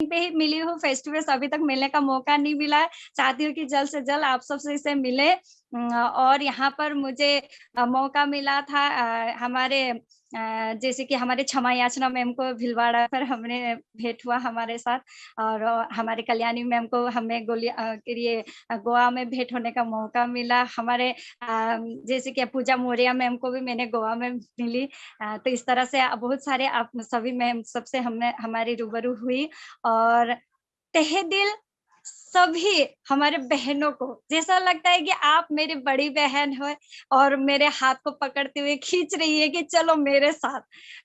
पे ही मिली हूँ, face to face अभी तक मिलने का मौका नहीं मिला है। चाहती हूँ कि जल्द से जल्द आप सबसे से मिले। और यहाँ पर मुझे मौका मिला था हमारे जैसे कि हमारे क्षमा याचना मैम को भीलवाड़ा पर हमने भेंट हुआ हमारे साथ, और हमारे कल्याणी मैम को हमें के लिए गोवा में भेंट होने का मौका मिला। हमारे जैसे कि पूजा मौर्य मैम को भी मैंने गोवा में मिली। तो इस तरह से बहुत सारे आप सभी मैम सबसे हमने हमारी रूबरू हुई, और तहे दिल सभी हमारे बहनों को जैसा लगता है कि आप मेरी बड़ी बहन हो और मेरे हाथ को पकड़ते हुए खींच रही है कि चलो मेरे साथ।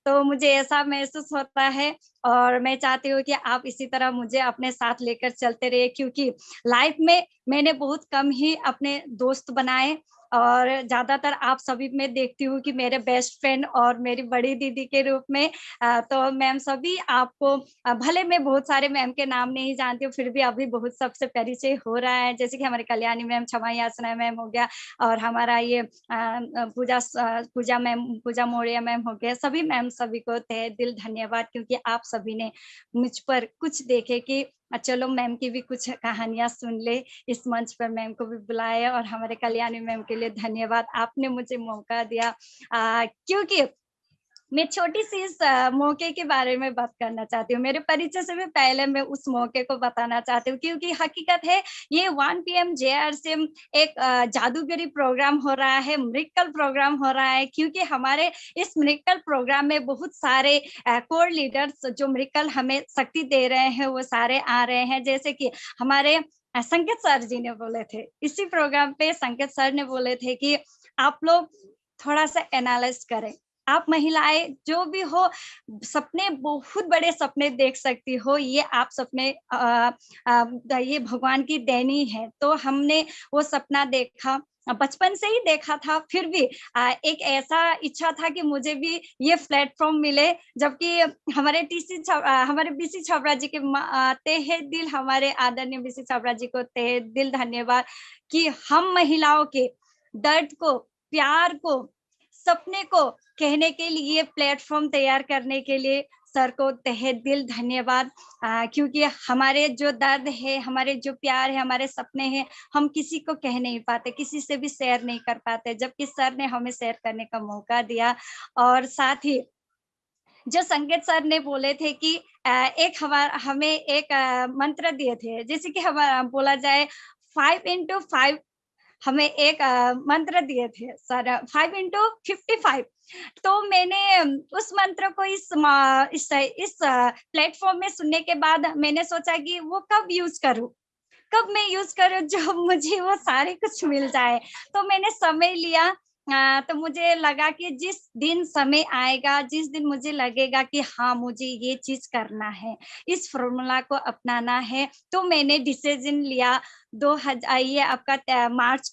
तो मुझे ऐसा महसूस होता है, और मैं चाहती हूँ कि आप इसी तरह मुझे अपने साथ लेकर चलते रहिए, क्योंकि लाइफ में मैंने बहुत कम ही अपने दोस्त बनाए, और ज्यादातर आप सभी में देखती हूँ कि मेरे बेस्ट फ्रेंड और मेरी बड़ी दीदी के रूप में। तो मैम सभी आपको भले मैं बहुत सारे मैम के नाम नहीं जानती हूँ, फिर भी अभी बहुत सबसे परिचय हो रहा है, जैसे कि हमारे कल्याणी मैम, क्षमा याचना मैम हो गया, और हमारा ये पूजा मैम, पूजा मौर्य मैम हो गया। सभी मैम सभी को तहे दिल धन्यवाद, क्योंकि आप सभी ने मुझ पर कुछ देखे कि चलो मैम की भी कुछ कहानियां सुन ले, इस मंच पर मैम को भी बुलाया। और हमारे कल्याणी मैम के लिए धन्यवाद, आपने मुझे मौका दिया। क्योंकि मैं छोटी-सी इस मौके के बारे में बात करना चाहती हूँ। मेरे परिचय से भी पहले मैं उस मौके को बताना चाहती हूँ, क्योंकि हकीकत है ये 1 पीएम जेआरसीएम एक जादूगरी प्रोग्राम हो रहा है, मिरेकल प्रोग्राम हो रहा है, क्योंकि हमारे इस मिरेकल प्रोग्राम में बहुत सारे कोर लीडर्स जो मिरेकल हमें शक्ति दे रहे हैं, वो सारे आ रहे हैं। जैसे कि हमारे संकेत सर जी ने बोले थे, इसी प्रोग्राम पे संकेत सर ने बोले थे कि आप लोग थोड़ा-सा एनालाइज़ करें। आप महिलाएँ जो भी हो, सपने बहुत बड़े सपने देख सकती हो, ये आप सपने ये भगवान की देनी है। तो हमने वो सपना देखा, बचपन से ही देखा था, फिर भी एक ऐसा इच्छा था कि मुझे भी ये प्लेटफ़ॉर्म मिले, जबकि हमारे बीसी छाबड़ा जी के तहे दिल, हमारे आदरणीय बीसी छाबड़ा जी को तहे दिल धन्यवाद कि हम महिलाओं के दर्द को, प्यार को, सपने को कहने के लिए प्लेटफ़ॉर्म तैयार करने के लिए सर को तहे दिल धन्यवाद। क्योंकि हमारे जो दर्द है, हमारे जो प्यार है, हमारे सपने हैं, हम किसी को कह नहीं पाते, किसी से भी शेयर नहीं कर पाते, जबकि सर ने हमें शेयर करने का मौका दिया। और साथ ही जो संकेत सर ने बोले थे कि हमें एक मंत्र दिए थे, जैसे कि बोला जाए 5 इंटू 5, हमें एक मंत्र दिए थे सर, 5 इंटू 55। तो मैंने उस मंत्र को इस प्लेटफ़ॉर्म में सुनने के बाद मैंने सोचा कि वो कब यूज़ करूँ? कब मैं यूज़ करूँ जब मुझे वो सारे कुछ मिल जाए। तो मैंने समय लिया। तो मुझे लगा कि जिस दिन समय आएगा, जिस दिन मुझे लगेगा कि हाँ, मुझे ये चीज़ करना है, इस फ़ॉर्मूला को अपनाना है, तो मैंने डिसीज़न लिया। ये आपका मार्च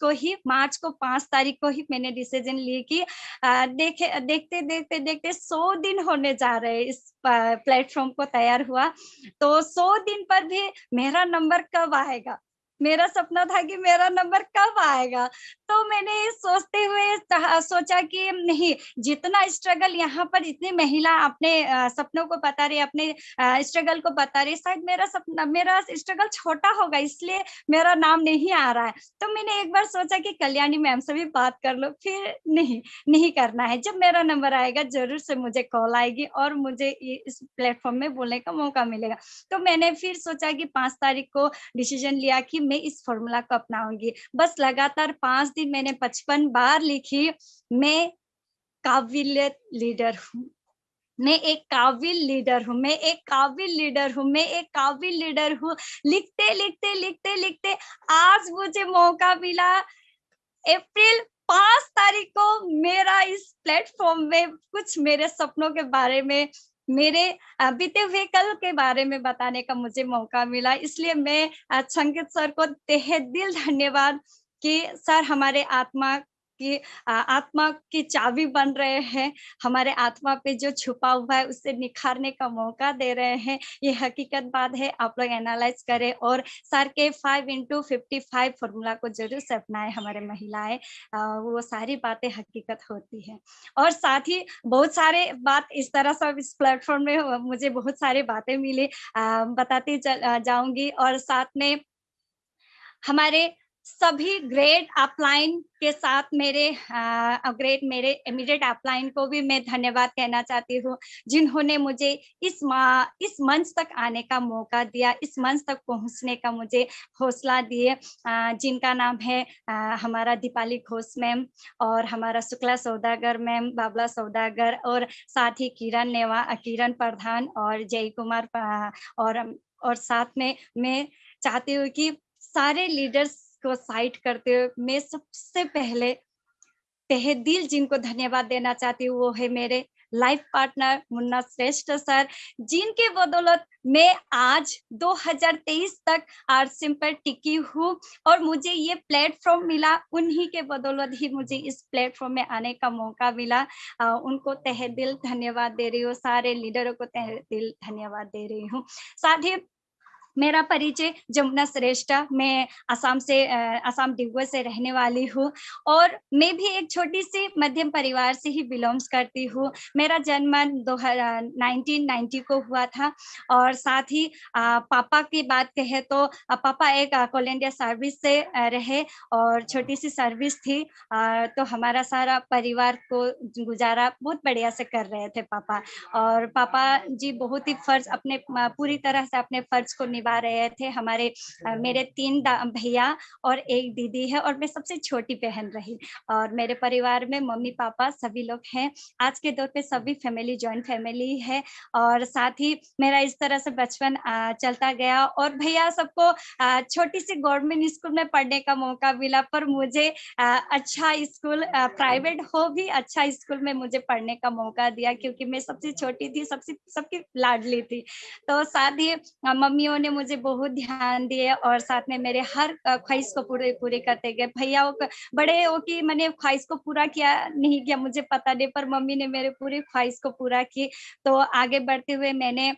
को 5 तारीख को ही मैंने डिसीज़न ली कि देखते 100 दिन होने जा रहे हैं इस प्लेटफ़ॉर्म को तैयार हुआ। तो 100 दिन पर भी मेरा नंबर कब आएगा? मेरा सपना था कि मेरा नंबर कब आएगा? तो मैंने ये सोचते हुए सोचा कि नहीं, जितना स्ट्रगल यहाँ पर इतनी महिला अपने सपनों को बता रही है, अपने स्ट्रगल को बता रही है, शायद मेरा स्ट्रगल छोटा होगा, इसलिए मेरा नाम नहीं आ रहा है। तो मैंने एक बार सोचा कि कल्याणी मैम से भी बात कर लो, फिर नहीं करना है। जब मेरा नंबर आएगा, ज़रूर से मुझे कॉल आएगी और मुझे ये इस प्लेटफ़ॉर्म में बोलने का मौका मिलेगा। तो मैंने फिर सोचा कि 5 तारीख को डिसीज़न लिया कि मैं इस फ़ॉर्मूला को अपनाऊँगी। बस लगातार 5 दिन मैंने 55 बार लिखी, मैं काबिलियत लीडर हूँ। मैं एक काबिल लीडर हूँ, मैं एक काबिल लीडर हूँ, मैं एक काबिल लीडर हूँ। लिखते आज मुझे मौका मिला। अप्रैल 5 तारीख को मेरा इस प्लेटफ़ॉर्म में कुछ मेरे सपनों के बारे में, मेरे बीते हुए कल के बारे में बताने का मुझे मौका मिला। इसलिए मैं संकेत सर को तहे दिल धन्यवाद कि सर हमारे आत्मा कि आत्मा की चाबी बन रहे हैं, हमारे आत्मा पे जो छुपा हुआ है उससे निखारने का मौका दे रहे हैं। ये हकीकत बात है, आप लोग एनालाइज करें और सर के 5x55 फॉर्मूला को जरूर से अपनाएं हमारे महिलाएं, वो सारी बातें हकीकत होती है। और साथ ही बहुत सारे बात इस तरह से इस प्लेटफॉर्म में मुझे बहुत सारी बातें मिली, बताती जाऊंगी। और साथ में हमारे सभी ग्रेट अपलाइन के साथ मेरे मेरे इमीडिएट अपलाइन को भी मैं धन्यवाद कहना चाहती हूँ, जिन्होंने मुझे इस मंच तक आने का मौका दिया, इस मंच तक पहुंचने का मुझे हौसला दिए, जिनका नाम है हमारा दीपाली घोष मैम और हमारा शुक्ला सौदागर मैम, बाबला सौदागर और साथ ही किरण प्रधान और जय कुमार और साथ में मैं चाहती हूँ कि सारे लीडर्स को साइड करते हुए मैं सबसे पहले तहे दिल जिनको धन्यवाद देना चाहती हूँ वो है मेरे लाइफ पार्टनर मुन्ना श्रेष्ठ सर, जिनके बदौलत मैं आज 2023 तक आरसीएम पर टिकी हूँ और मुझे ये प्लेटफॉर्म मिला, उन्हीं के बदौलत ही मुझे इस प्लेटफॉर्म में आने का मौका मिला। उनको तहे दिल धन्यवाद दे रही हूँ, सारे लीडरों को तहे दिल धन्यवाद दे रही हूँ। साथ ही मेरा परिचय जमुना श्रेष्ठ, मैं असम डिगबोई से रहने वाली हूँ और मैं भी एक छोटी सी मध्यम परिवार से ही बिलोंग्स करती हूँ। मेरा जन्म 1990 को हुआ था और साथ ही पापा की बात कहे तो पापा एक कोल इंडिया सर्विस से रहे और छोटी सी सर्विस थी, तो हमारा सारा परिवार को गुजारा बहुत बढ़िया से कर रहे थे पापा। और पापा जी बहुत ही फर्ज अपने पूरी तरह से अपने फर्ज को निभा रहे थे। मेरे 3 भैया और एक दीदी है और मैं सबसे छोटी बहन रही और मेरे परिवार में मम्मी पापा सभी लोग हैं। आज के दौर पे सभी फैमिली जॉइंट फैमिली है और साथ ही मेरा इस तरह से बचपन चलता गया और भैया सबको छोटी सी गवर्नमेंट स्कूल में पढ़ने का मौका मिला, पर मुझे अच्छा स्कूल प्राइवेट हो भी अच्छा स्कूल में मुझे पढ़ने का मौका दिया, क्योंकि मैं सबसे छोटी थी, सबकी लाडली थी। तो साथ ही मम्मियों ने मुझे बहुत ध्यान दिए और साथ में मेरे हर ख्वाहिश को पूरे करते गए। भैया बड़े हो कि मैंने ख्वाहिश को पूरा किया नहीं किया मुझे पता नहीं, पर मम्मी ने मेरे पूरी ख्वाहिश को पूरा की। तो आगे बढ़ते हुए मैंने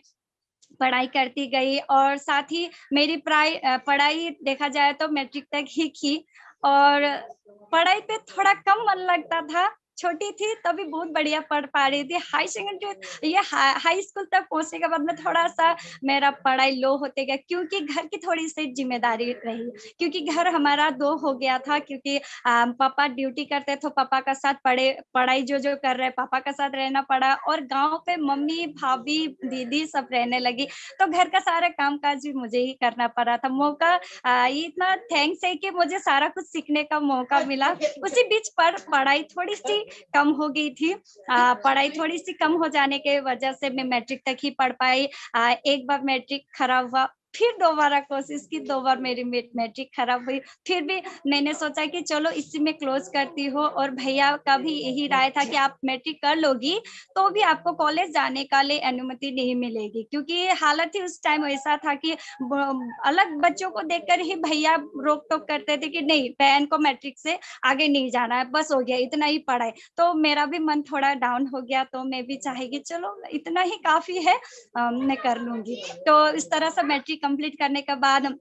पढ़ाई करती गई और साथ ही मेरी पढ़ाई देखा जाए तो मैट्रिक तक ही की और पढ़ाई पे थोड़ा कम मन लगता था, छोटी थी तभी बहुत बढ़िया पढ़ पा रही थी। हाई सेकेंडरी ये हाई स्कूल तक पहुंचने के बाद में थोड़ा सा मेरा पढ़ाई लो होते गया, क्योंकि घर की थोड़ी सी जिम्मेदारी रही, क्योंकि घर हमारा 2 हो गया था, क्योंकि पापा ड्यूटी करते थे, पापा का साथ पढ़ाई जो कर रहे पापा का साथ रहना पड़ा और गाँव पे मम्मी भाभी दीदी सब रहने लगी, तो घर का सारा काम काज भी मुझे ही करना पड़ा था। मौका इतना थैंक्स है कि मुझे सारा कुछ सीखने का मौका मिला। उसी बीच पर पढ़ाई थोड़ी सी कम हो गई थी, पढ़ाई थोड़ी सी कम हो जाने के वजह से मैं मैट्रिक तक ही पढ़ पाई। एक बार मैट्रिक खराब हुआ, फिर दोबारा कोशिश की, 2 बार मेरी मैट्रिक खराब हुई, फिर भी मैंने सोचा कि चलो इसी में क्लोज करती हो और भैया का भी यही राय था कि आप मैट्रिक कर लोगी तो भी आपको कॉलेज जाने का लिए अनुमति नहीं मिलेगी, क्योंकि हालत ही उस टाइम ऐसा था कि अलग बच्चों को देखकर ही भैया रोक टोक करते थे कि नहीं बहन को मैट्रिक से आगे नहीं जाना है, बस हो गया इतना ही पढ़ाई। तो मेरा भी मन थोड़ा डाउन हो गया, तो मैं भी चाहेगी चलो इतना ही काफी है, मैं कर लूंगी। तो इस तरह से मैट्रिक कंप्लीट करने के बाद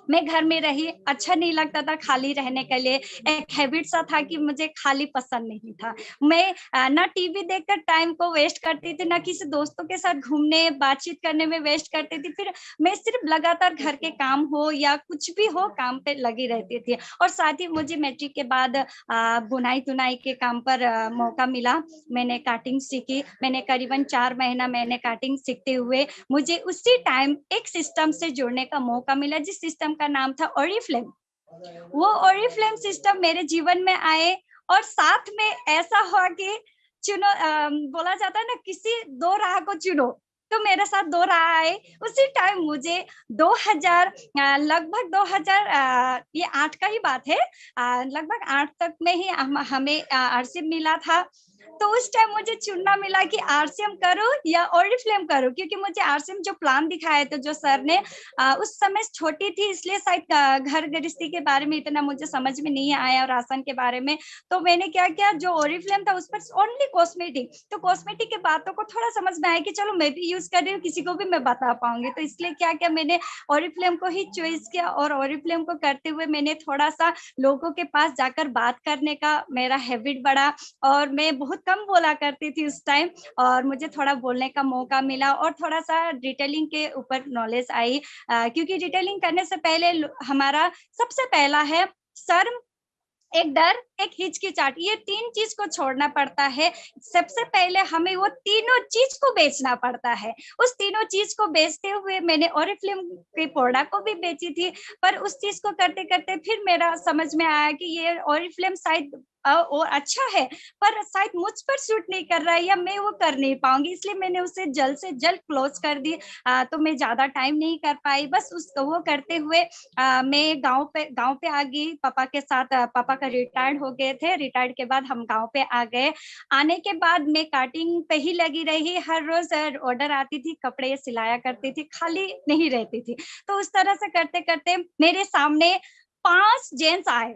मैं घर में रही, अच्छा नहीं लगता था खाली रहने के लिए, एक हैबिट सा था कि मुझे खाली पसंद नहीं था। मैं ना टीवी देखकर टाइम को वेस्ट करती थी, ना किसी दोस्तों के साथ घूमने बातचीत करने में वेस्ट करती थी, फिर मैं सिर्फ लगातार घर के काम हो या कुछ भी हो काम पे लगी रहती थी। और साथ ही मुझे मैट्रिक के बाद बुनाई तुनाई के काम पर मौका मिला, मैंने काटिंग सीखी, मैंने करीबन 4 महीना मैंने काटिंग सीखते हुए मुझे उसी टाइम एक सिस्टम से जुड़ने का मौका मिला, जिस सिस्टम का नाम था ओरिफ्लेम। वो ओरिफ्लेम सिस्टम मेरे जीवन में आए और साथ में ऐसा हुआ कि चुनो बोला जाता है ना किसी 2 राह को चुनो, तो मेरे साथ 2 राह आए। उसी टाइम मुझे 2000 लगभग 2000 ये 8 का ही बात है, लगभग 8 तक में ही हमें आरसीएम मिला था। तो उस टाइम मुझे चुनना मिला कि आरसीएम करूँ या ओरिफ्लेम करूँ, क्योंकि मुझे आरसीएम जो प्लान दिखाए थे जो सर ने, उस समय छोटी थी इसलिए शायद घर गृहस्थी के बारे में इतना मुझे समझ में नहीं आया और राशन के बारे में। तो मैंने क्या किया, जो ओरिफ्लेम था उस पर ओनली कॉस्मेटिक, तो कॉस्मेटिक के बातों को थोड़ा समझ में आया कि चलो मैं भी यूज कर रही हूँ, किसी को भी मैं बता पाऊंगी। तो इसलिए क्या किया, मैंने ओरिफ्लेम को ही चॉइस किया और ओरिफ्लेम को करते हुए मैंने थोड़ा सा लोगों के पास जाकर बात करने का मेरा हैबिट बढ़ा, और मैं बहुत कम बोला करती थी उस टाइम, और मुझे थोड़ा बोलने का मौका मिला और थोड़ा सा डिटेलिंग के ऊपर नॉलेज आई, क्योंकि डिटेलिंग करने से पहले हमारा सबसे पहला है शर्म, एक डर, एक हिचकिचाहट, ये 3 चीज को छोड़ना पड़ता है। सबसे पहले हमें वो तीनों चीज को बेचना पड़ता है। उस तीनों चीज को बेचते हुए मैंने ओरिफ्लेम के प्रोडक्ट को भी बेची थी, पर उस चीज को करते-करते फिर मेरा समझ में आया कि ये ओरिफ्लेम शायद और अच्छा है, पर शायद मुझ पर सूट नहीं कर रहा है या मैं वो कर नहीं पाऊँगी, इसलिए मैंने उसे जल्द से जल्द क्लोज़ कर दी। तो मैं ज़्यादा टाइम नहीं कर पाई, बस उस वो करते हुए मैं गाँव पे आ गई पापा के साथ। पापा का रिटायर्ड हो गए थे, रिटायर्ड के बाद हम गाँव पे आ गए। आने के बाद मैं कटिंग पे ही लगी रही, हर रोज़ ऑर्डर आती थी, कपड़े सिलाया करती थी, खाली नहीं रहती थी। तो उस तरह से करते-करते मेरे सामने 5 जेंट्स आए।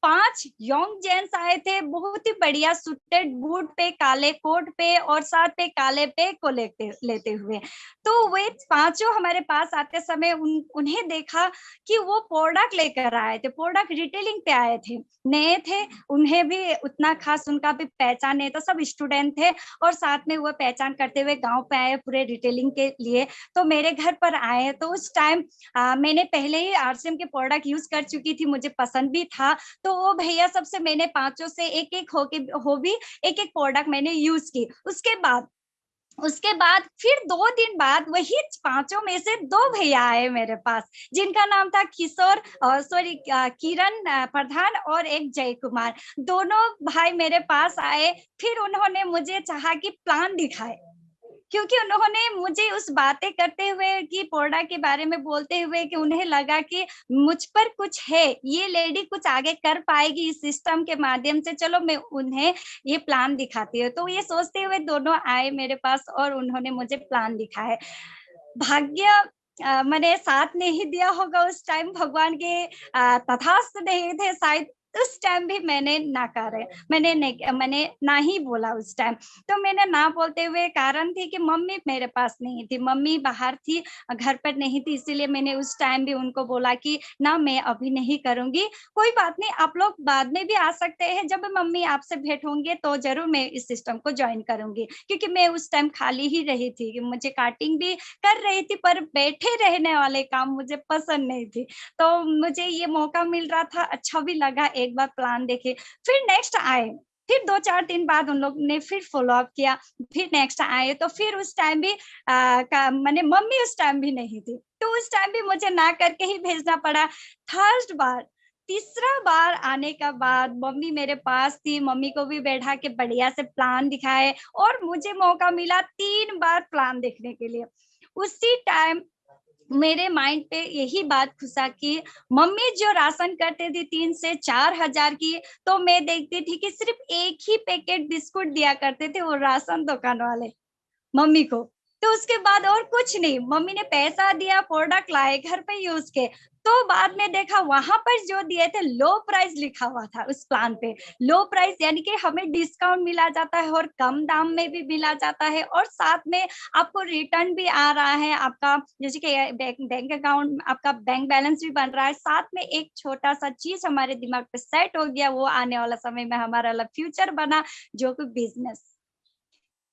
5 यंग जेंट्स आए थे, बहुत ही बढ़िया सूटेड बूट पे, काले कोट पे और साथ पे काले बैग को लेते लेते हुए। तो वे पाँचों हमारे पास आते समय उन्हें देखा कि वो प्रोडक्ट लेकर आए थे, प्रोडक्ट रिटेलिंग पे आए थे, नए थे, उन्हें भी उतना खास उनका भी पहचान नहीं था, सब स्टूडेंट थे और साथ में वो पहचान करते हुए गाँव पे आए पूरे रिटेलिंग के लिए। तो मेरे घर पर आए, तो उस टाइम मैंने पहले ही आरसीएम के प्रोडक्ट यूज़ कर चुकी थी, मुझे पसंद भी था। तो वो भैया सबसे मैंने पाँचों से एक-एक हो भी एक-एक प्रोडक्ट मैंने यूज़ की। उसके बाद फिर 2 दिन बाद वही पाँचों में से 2 भैया आए मेरे पास, जिनका नाम था किशोर किरण प्रधान और एक जय कुमार। दोनों भाई मेरे पास आए, फिर उन्होंने मुझे चाहा कि प्लान दिखाए। क्योंकि उन्होंने मुझे उस बातें करते हुए कि प्रोडक्ट के बारे में बोलते हुए कि उन्हें लगा कि मुझ पर कुछ है, ये लेडी कुछ आगे कर पाएगी इस सिस्टम के माध्यम से, चलो मैं उन्हें ये प्लान दिखाती हूँ। तो ये सोचते हुए दोनों आए मेरे पास और उन्होंने मुझे प्लान दिखाए। भाग्य मैंने साथ नहीं दिया होगा उस टाइम, भगवान के तथास्ತು नहीं थे शायद, उस टाइम भी मैंने ना ही बोला उस टाइम। तो मैंने ना बोलते हुए कारण थी कि मम्मी मेरे पास नहीं थी, मम्मी बाहर थी, घर पर नहीं थी, इसीलिए मैंने उस टाइम भी उनको बोला कि ना मैं अभी नहीं करूँगी, कोई बात नहीं, आप लोग बाद में भी आ सकते हैं, जब मम्मी आपसे भेंट होंगे तो ज़रूर मैं इस सिस्टम को जॉइन करूँगी। क्योंकि मैं उस टाइम खाली ही रही थी, कि मुझे कटिंग भी कर रही थी, पर बैठे रहने वाले काम मुझे पसंद नहीं थी। तो मुझे ये मौका मिल रहा था, अच्छा भी लगा, एक बार प्लान देखे। फिर नेक्स्ट आए, फिर 2-4 दिन बाद उन लोग ने फिर फ़ॉलो अप किया, फिर नेक्स्ट आए, तो फिर उस टाइम भी का माने मम्मी उस टाइम भी नहीं थी, तो उस टाइम भी मुझे ना करके ही भेजना पड़ा। थर्ड बार, तीसरा बार आने का बाद मम्मी मेरे पास थी, मम्मी को भी बैठा के बढ़िया से प्लान दिखाए और मुझे मौका मिला 3 बार प्लान देखने के लिए। उसी टाइम मेरे माइंड पे यही बात घुसा कि मम्मी जो राशन करते थे 3 से 4,000 की, तो मैं देखती थी कि सिर्फ़ एक ही पैकेट बिस्कुट दिया करते थे वो राशन दुकान वाले। मम्मी को। तो उसके बाद और कुछ नहीं, मम्मी ने पैसा दिया, प्रोडक्ट लाए, घर पे यूज़ किए। तो बाद में देखा वहाँ पर जो दिए थे लो प्राइस लिखा हुआ था उस प्लान पे। लो प्राइस यानी कि हमें डिस्काउंट मिला जाता है और कम दाम में भी मिला जाता है और साथ में आपको रिटर्न भी आ रहा है, आपका जैसे कि बैंक बैंक अकाउंट आपका बैंक बैलेंस भी बन रहा है। साथ में एक छोटा-सा चीज़ हमारे दिमाग पे सेट हो गया, वो आने वाला समय में हमारा फ्यूचर बना, जो कि बिज़नेस।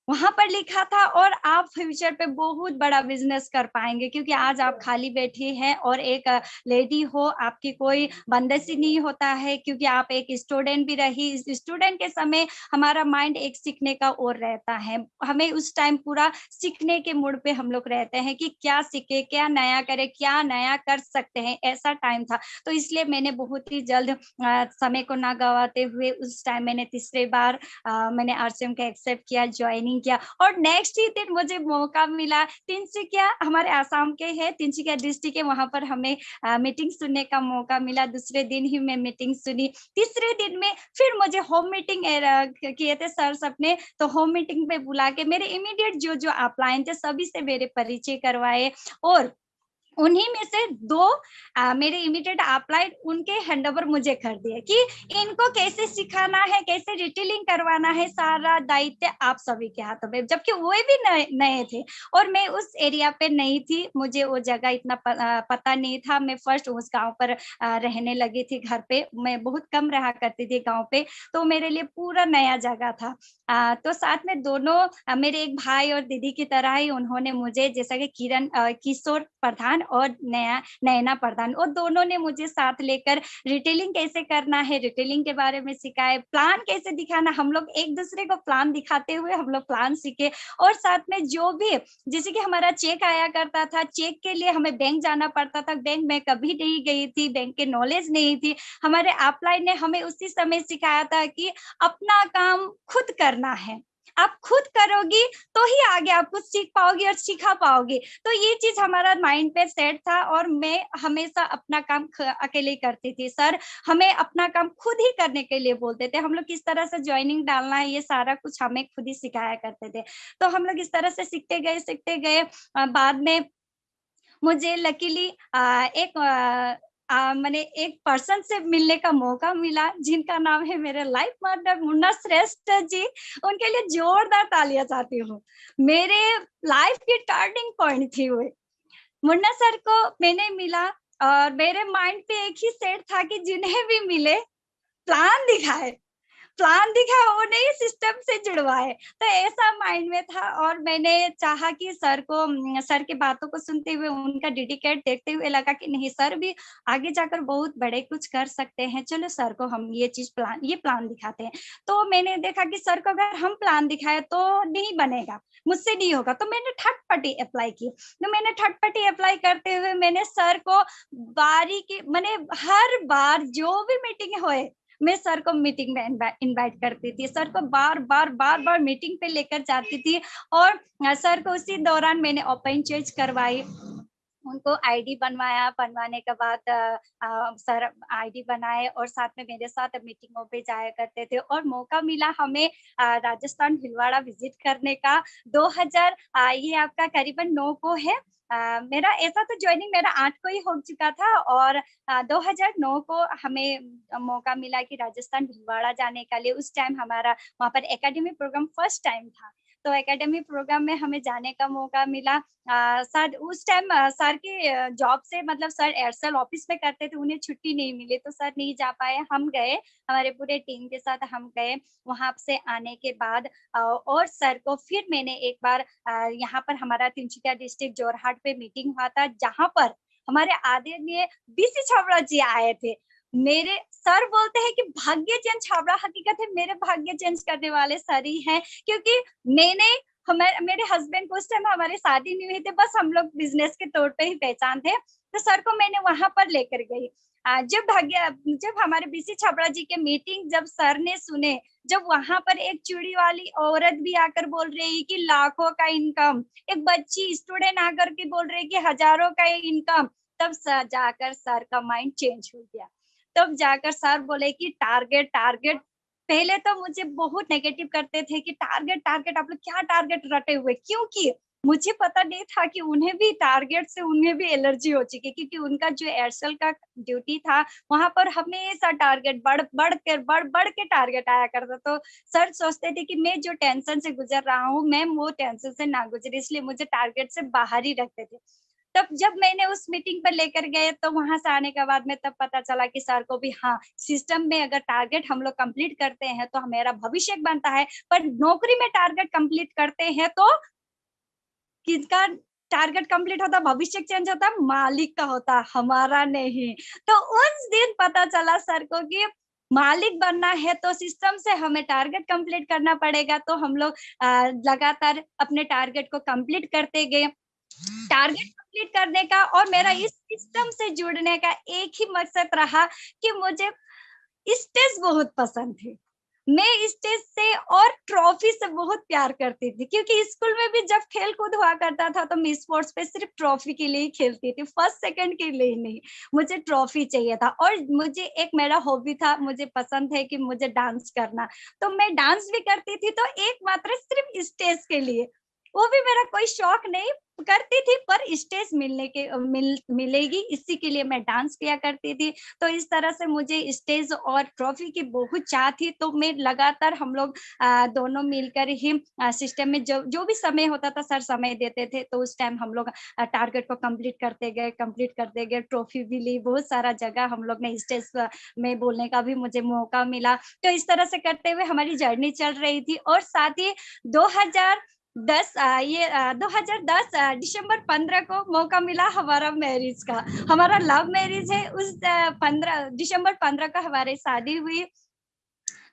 वहाँ पर लिखा था और आप फ्यूचर पे बहुत बड़ा बिज़नेस कर पाएँगे, क्योंकि आज आप खाली बैठी हैं और एक लेडी हो, आपकी कोई बंदिश ही नहीं होता है, क्योंकि आप एक स्टूडेंट भी रही। इस स्टूडेंट के समय हमारा माइंड एक सीखने का ओर रहता है। हमें उस टाइम पूरा सीखने के मूड पे हम लोग रहते हैं कि क्या सीखें, क्या नया करें, क्या नया कर सकते हैं, ऐसा टाइम था। तो इसलिए मैंने बहुत ही जल्द समय को ना गँवाते हुए उस टाइम मैंने तीसरी बार मैंने आरसीएम का एक्सेप्ट किया, जॉइनिंग मीटिंग किया और नेक्स्ट ही दिन मुझे मौका मिला तिनसुकिया, हमारे आसाम के हैं, तिनसुकिया डिस्ट्रिक्ट है, वहां पर हमें मीटिंग सुनने का मौका मिला। दूसरे दिन ही मैं मीटिंग सुनी। तीसरे दिन में फिर मुझे होम मीटिंग किए थे सर सबने, तो होम मीटिंग पे बुला के मेरे इमीडिएट जो जो अपलाइन थे सभी से मेरे परिचय करवाए और उन्हीं में से 2 मेरे इमीडिएट अपलाइन उनके हैंडओवर मुझे कर दिए कि इनको कैसे सिखाना है, कैसे रिटेलिंग करवाना है, सारा दायित्व आप सभी के हाथों में। जबकि वो भी नए थे और मैं उस एरिया पे नहीं थी, मुझे वो जगह इतना पता नहीं था। मैं फर्स्ट उस गांव पर रहने लगी थी घर पे, मैं बहुत कम रहा करती थी गांव पे, तो मेरे लिए पूरा नया जगह था। तो साथ में दोनों मेरे एक भाई और दीदी की तरह ही उन्होंने मुझे, जैसा कि किशोर प्रधान और नैना प्रधान, और दोनों ने मुझे साथ लेकर रिटेलिंग कैसे करना है, रिटेलिंग के बारे में सिखाए, प्लान कैसे दिखाना, हम लोग एक दूसरे को प्लान दिखाते हुए हम लोग प्लान सीखे। और साथ में जो भी, जैसे कि हमारा चेक आया करता था, चेक के लिए हमें बैंक जाना पड़ता था, बैंक में कभी नहीं गई थी, बैंक के नॉलेज नहीं थी, हमारे अपलाइन ने हमें उसी समय सिखाया था कि अपना काम खुद करना है, आप खुद करोगी तो ही आगे आप कुछ सीख पाओगी और सिखा पाओगी। तो ये चीज हमारा माइंड पे सेट था और मैं हमेशा अपना काम अकेले करती थी। सर हमें अपना काम खुद ही करने के लिए बोलते थे, हम लोग किस तरह से ज्वाइनिंग डालना है ये सारा कुछ हमें खुद ही सिखाया करते थे। तो हम लोग इस तरह से सीखते गए। बाद में मुझे लकीली एक मैंने एक पर्सन से मिलने का मौका मिला जिनका नाम है मेरे लाइफ पार्टनर मुन्ना श्रेष्ठ जी। उनके लिए जोरदार तालियां चाहती हूँ। मेरे लाइफ की टर्निंग पॉइंट थी वो। मुन्ना सर को मैंने मिला और मेरे माइंड पे एक ही सेट था कि जिन्हें भी मिले प्लान दिखाए, प्लान दिखा वो नहीं सिस्टम से जुड़वाए। तो ऐसा माइंड में था और मैंने चाहा कि सर को, सर की बातों को सुनते हुए उनका डेडिकेट देखते हुए लगा कि नहीं सर भी आगे जाकर बहुत बड़े कुछ कर सकते हैं, चलो सर को हम ये चीज ये प्लान दिखाते हैं। तो मैंने देखा कि सर को अगर हम प्लान दिखाए तो नहीं बनेगा, मुझसे नहीं होगा, तो मैंने थर्ड पार्टी अप्लाई की। तो मैंने थर्ड पार्टी अप्लाई करते हुए मैंने सर को बारी की, मैंने हर बार जो भी मीटिंग होए मैं सर को मीटिंग में इनवाइट करती थी, सर को बार बार मीटिंग पे लेकर जाती थी और सर को उसी दौरान मैंने ओपन चेंज करवाई, उनको आईडी बनवाया। बनवाने के बाद सर आईडी बनाए और साथ में मेरे साथ मीटिंगों पे जाया करते थे और मौका मिला हमें राजस्थान भीलवाड़ा विजिट करने का। 2000 ये आपका करीबन 9 को है। मेरा ऐसा तो ज्वाइनिंग मेरा 8 को ही हो चुका था और 2009 को हमें मौका मिला कि राजस्थान भीलवाड़ा जाने के लिए। उस टाइम हमारा वहाँ पर एकेडमी प्रोग्राम फर्स्ट टाइम था, तो एकेडमी प्रोग्राम में हमें जाने का मौका मिला। सर उस टाइम सर की जॉब से, मतलब सर एयरसेल ऑफिस में करते थे, उन्हें छुट्टी नहीं मिली तो सर नहीं जा पाए, हम गए, हमारे पूरे टीम के साथ हम गए। वहां से आने के बाद और सर को फिर मैंने एक बार यहाँ पर हमारा तिनसुकिया डिस्ट्रिक्ट जोरहाट पे मीटिंग हुआ था, जहाँ पर हमारे आदरणीय बीसी छाबड़ा जी आए थे। मेरे सर बोलते हैं कि भाग्य चेंज छाबड़ा, हकीकत है मेरे भाग्य चेंज करने वाले सर ही हैं, क्योंकि मैंने हमारे मेरे हस्बैंड को उस टाइम हमारी शादी नहीं हुई थी, बस हम लोग बिजनेस के तौर पे ही पहचान थे। तो सर को मैंने वहां पर लेकर गई। जब हमारे बीसी छाबड़ा जी के मीटिंग जब सर ने सुने, जब वहां पर एक चूड़ी वाली औरत भी आकर बोल रही कि लाखों का इनकम, एक बच्ची स्टूडेंट आकर के बोल रही कि हजारों का इनकम, तब जाकर सर का माइंड चेंज हो गया। तब जाकर सर बोले कि टारगेट टारगेट। पहले तो मुझे बहुत नेगेटिव करते थे कि टारगेट टारगेट, आप लोग क्या टारगेट रटे हुए, क्योंकि मुझे पता नहीं था कि उन्हें भी टारगेट से उन्हें भी एलर्जी हो चुकी, क्योंकि उनका जो एयरसेल का ड्यूटी था वहां पर हमेशा टारगेट बढ़ के टारगेट आया करता। तो सर सोचते थे कि मैं जो टेंशन से गुजर रहा हूँ मैम वो टेंशन से ना गुजरे, इसलिए मुझे टारगेट से बाहर ही रखते थे। तब जब मैंने उस मीटिंग पर लेकर गए तो वहां से आने के बाद में तब पता चला कि सर को भी, हाँ सिस्टम में अगर टारगेट हम लोग कंप्लीट करते हैं तो हमारा भविष्य बनता है, पर नौकरी में टारगेट कंप्लीट करते हैं तो किसका टारगेट कंप्लीट होता, भविष्य चेंज होता, मालिक का होता, हमारा नहीं। तो उस दिन पता चला सर को कि मालिक बनना है तो सिस्टम से हमें टारगेट कंप्लीट करना पड़ेगा। तो हम लोग लगातार अपने टारगेट को कंप्लीट करते गए। टारगेट कंप्लीट करने का और मेरा इस सिस्टम से जुड़ने का एक ही मकसद रहा कि मुझे स्टेज बहुत पसंद थे। मैं स्टेज से और ट्रॉफी से बहुत प्यार करती थी, क्योंकि स्कूल में भी जब खेल कूद हुआ करता था तो मैं स्पोर्ट्स पे सिर्फ ट्रॉफी के लिए ही खेलती थी, फर्स्ट सेकंड के लिए नहीं। मुझे ट्रॉफी चाहिए था। और मुझे एक मेरा हॉबी था, मुझे पसंद है कि मुझे डांस करना, तो मैं डांस भी करती थी, तो एक मात्र सिर्फ स्टेज के लिए, वो भी मेरा कोई शौक नहीं, करती थी पर स्टेज मिलेगी इसी के लिए मैं डांस किया करती थी। तो इस तरह से मुझे स्टेज और ट्रॉफी की बहुत चाह थी, तो मैं लगातार हम लोग दोनों मिलकर ही सिस्टम में जो जो भी समय होता था सर समय देते थे, तो उस टाइम हम लोग टारगेट को कंप्लीट करते गए, ट्रॉफी भी ली, बहुत सारा जगह हम लोग ने स्टेज में बोलने का भी मुझे मौका मिला। तो इस तरह से करते हुए हमारी जर्नी चल रही थी। और साथ ही 2010 2010 दिसंबर 15 को मौका मिला हमारा मैरिज का। हमारा लव मैरिज है। उस 15 दिसंबर 15 को हमारी शादी हुई।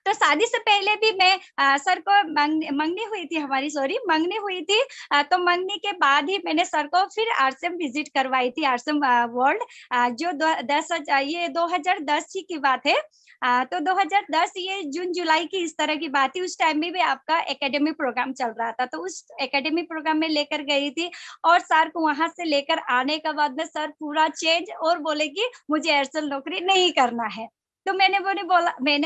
तो शादी से पहले भी मैं सर को मंगनी हुई थी हमारी, सॉरी मंगनी हुई थी। तो मंगनी के बाद ही मैंने सर को फिर आरसीएम विजिट करवाई थी, आरसीएम वर्ल्ड, जो 2010 ही की बात है। तो 2010 ये जून जुलाई की इस तरह की बात थी। उस टाइम में भी आपका एकेडमी प्रोग्राम चल रहा था, तो उस एकेडमी प्रोग्राम में लेकर गई थी। और सर को वहां से लेकर आने के बाद में सर पूरा चेंज और बोले कि मुझे एयरसेल नौकरी नहीं करना है। तो मैंने